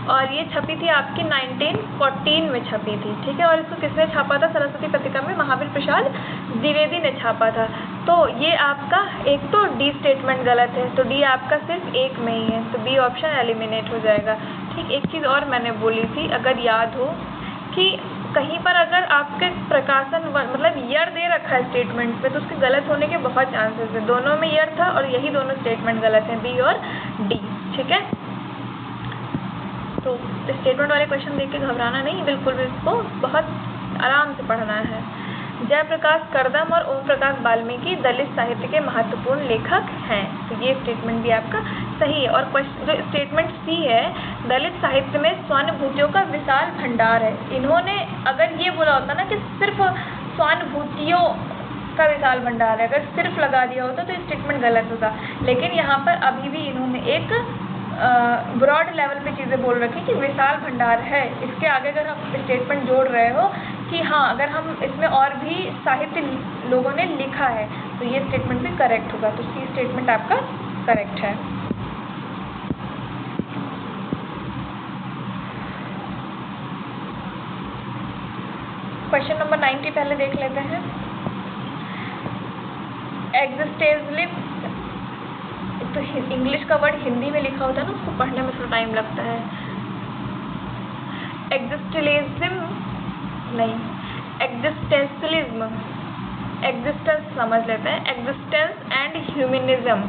S1: और ये छपी थी आपकी 1914 में छपी थी, ठीक है। और इसको किसने छापा था सरस्वती पत्रिका में? महावीर प्रसाद द्विवेदी ने छापा था। तो ये आपका एक तो डी स्टेटमेंट गलत है, तो डी आपका सिर्फ एक में ही है, तो बी ऑप्शन एलिमिनेट हो जाएगा। ठीक, एक चीज़ और मैंने बोली थी, अगर याद हो कि कहीं पर अगर आपके प्रकाशन मतलब ईयर दे रखा है स्टेटमेंट पे, तो उसके गलत होने के बहुत चांसेस है। दोनों में ईयर था और यही दोनों स्टेटमेंट गलत हैं, बी और डी, ठीक है। तो स्टेटमेंट वाले क्वेश्चन देख के घबराना नहीं, बिल्कुल भी इसको बहुत आराम से पढ़ना है। जयप्रकाश करदम और ओम प्रकाश वाल्मीकि दलित साहित्य के महत्वपूर्ण लेखक हैं, तो ये स्टेटमेंट भी आपका सही है। और जो स्टेटमेंट सी है, दलित साहित्य में स्वानुभूतियों का विशाल भंडार है, इन्होंने अगर ये बोला होता ना कि सिर्फ स्वानुभूतियों का विशाल भंडार है, अगर सिर्फ लगा दिया होता तो स्टेटमेंट गलत होता, लेकिन यहाँ पर अभी भी इन्होंने एक ब्रॉड लेवल पे चीज़ें बोल रखी कि विशाल भंडार है। इसके आगे अगर आप स्टेटमेंट जोड़ रहे हो कि हाँ अगर हम इसमें और भी साहित्य लोगों ने लिखा है, तो ये स्टेटमेंट भी करेक्ट होगा, तो सी स्टेटमेंट आपका करेक्ट है। क्वेश्चन नंबर 90 पहले देख लेते हैं। एग्जिस्टेंशलिस्ट, तो इंग्लिश का वर्ड हिंदी में लिखा होता है ना, उसको पढ़ने में थोड़ा टाइम लगता है। एग्जिस्टेंशलिज्म नहीं, एग्जिस्टेंशलिज्म, एग्जिस्टेंस समझ लेते हैं। एग्जिस्टेंस एंड ह्यूमनिज्म,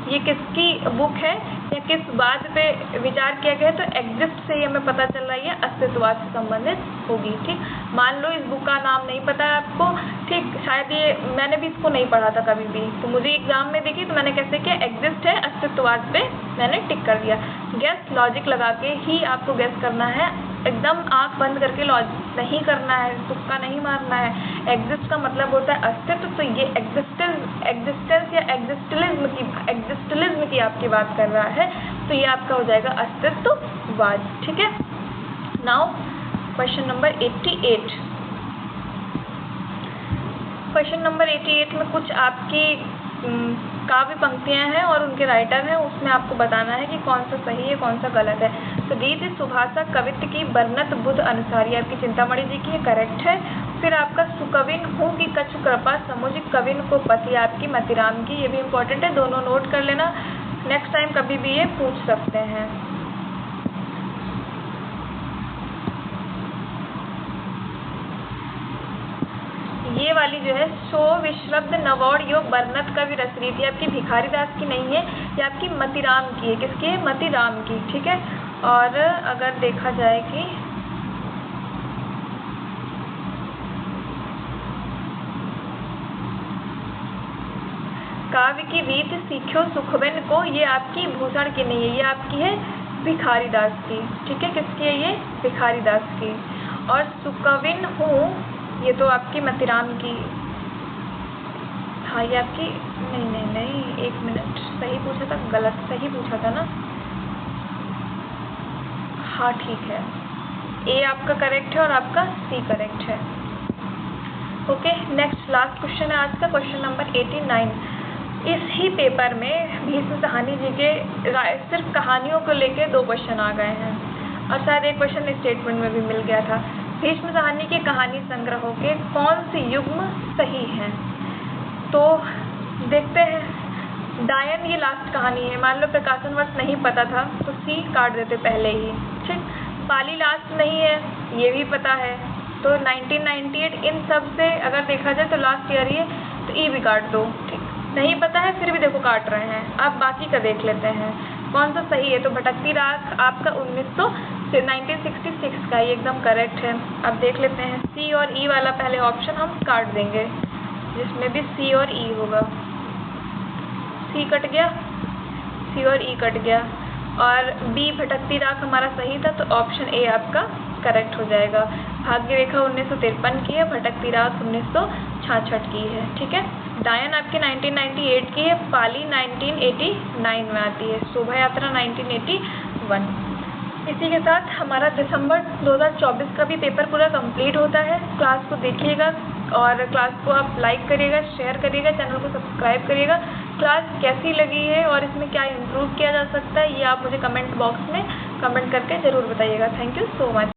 S1: ये किसकी बुक है या किस बात पे विचार किया गया है? तो एग्जिस्ट से ही हमें पता चल रहा है ये अस्तित्ववाद से संबंधित होगी। ठीक, मान लो इस बुक का नाम नहीं पता है आपको, ठीक, शायद ये मैंने भी इसको नहीं पढ़ा था कभी भी, तो मुझे एग्जाम में देखी तो मैंने कैसे किया, एग्जिस्ट है अस्तित्ववाद पे मैंने टिक कर दिया। गेस लॉजिक लगा के ही आपको गेस करना है, एकदम आंख बंद करके लॉजिक नहीं करना है, तुक्का नहीं मारना है। एग्जिस्ट का मतलब होता है अस्तित्व, तो ये एग्जिस्टेंस या एग्जिस्टलिज्म की आपकी बात कर रहा है, तो ये आपका हो जाएगा अस्तित्ववाद। ठीक है, now question number 88। Question number 88 में कुछ आपकी काव्य पंक्तियां हैं और उनके राइटर हैं, उसमें आपको बताना है कि कौन सा सही है कौन सा गलत है। तो रीति सुभाषा कवित्व की बरनत बुध अनुसार, ये आपकी चिंतामणि जी की है, करेक्ट है। फिर आपका सुकविन हूँ की कछु कृपा समुझ कविन को पति, आपकी मतिराम की, ये भी इम्पोर्टेंट है, दोनों नोट कर लेना, नेक्स्ट टाइम कभी भी ये पूछ सकते हैं। ये वाली जो है सो विश्रब्द नवौड़ योग बरनत कवि रसरीति, आपकी भिखारी दास की नहीं है, ये आपकी मतिराम की है। किसकी है? मतिराम की। ठीक है, और अगर देखा जाए कि काव्य की रीत सीखो सुखबेन को, ये आपकी भूषण की नहीं है, ये आपकी है भिखारी दास की। ठीक है, किसकी है? ये भिखारी दास की। और सुकविन हूँ, ये तो आपकी मतिराम की, हाँ ये आपकी नहीं, एक मिनट, सही पूछा था गलत, सही पूछा था ना, हाँ ठीक है, ए आपका करेक्ट है और आपका सी करेक्ट है। ओके, नेक्स्ट लास्ट क्वेश्चन है आज का, क्वेश्चन नंबर 89। इस ही पेपर में भीष्म साहनी जी के सिर्फ कहानियों को लेके 2 क्वेश्चन आ गए हैं और शायद एक क्वेश्चन स्टेटमेंट में भी मिल गया था। भीष्म साहनी के कहानी संग्रहों के कौन सी युग्म सही हैं? तो देखते हैं। डायन ये लास्ट कहानी है, मान लो प्रकाशन वर्ष नहीं पता था तो सी काट देते पहले ही, ठीक। पाली लास्ट नहीं है, ये भी पता है, तो 1998 इन सब से अगर देखा जाए तो लास्ट ईयर ही है, तो ई भी काट दो, ठीक। नहीं पता है फिर भी देखो काट रहे हैं। अब बाकी का देख लेते हैं कौन सा सही है। तो भटकती राख आपका 1966 का, ये एकदम करेक्ट है। अब देख लेते हैं सी और ई वाला पहले ऑप्शन हम काट देंगे, जिसमें भी सी और ई होगा। सी कट गया, सी और ई कट गया, और बी भटकती राख हमारा सही था, तो ऑप्शन ए आपका करेक्ट हो जाएगा। भाग्य रेखा 1953 की है, भटकती राख 1966 की है, ठीक है। डायन आपकी 1998 की है, पाली 1989 में आती है, शोभा यात्रा 1981। इसी के साथ हमारा दिसंबर 2024 का भी पेपर पूरा कंप्लीट होता है। क्लास को देखिएगा और क्लास को आप लाइक करिएगा, शेयर करिएगा, चैनल को सब्सक्राइब करिएगा। क्लास कैसी लगी है और इसमें क्या इम्प्रूव किया जा सकता है, ये आप मुझे कमेंट बॉक्स में कमेंट करके ज़रूर बताइएगा। Thank you so much.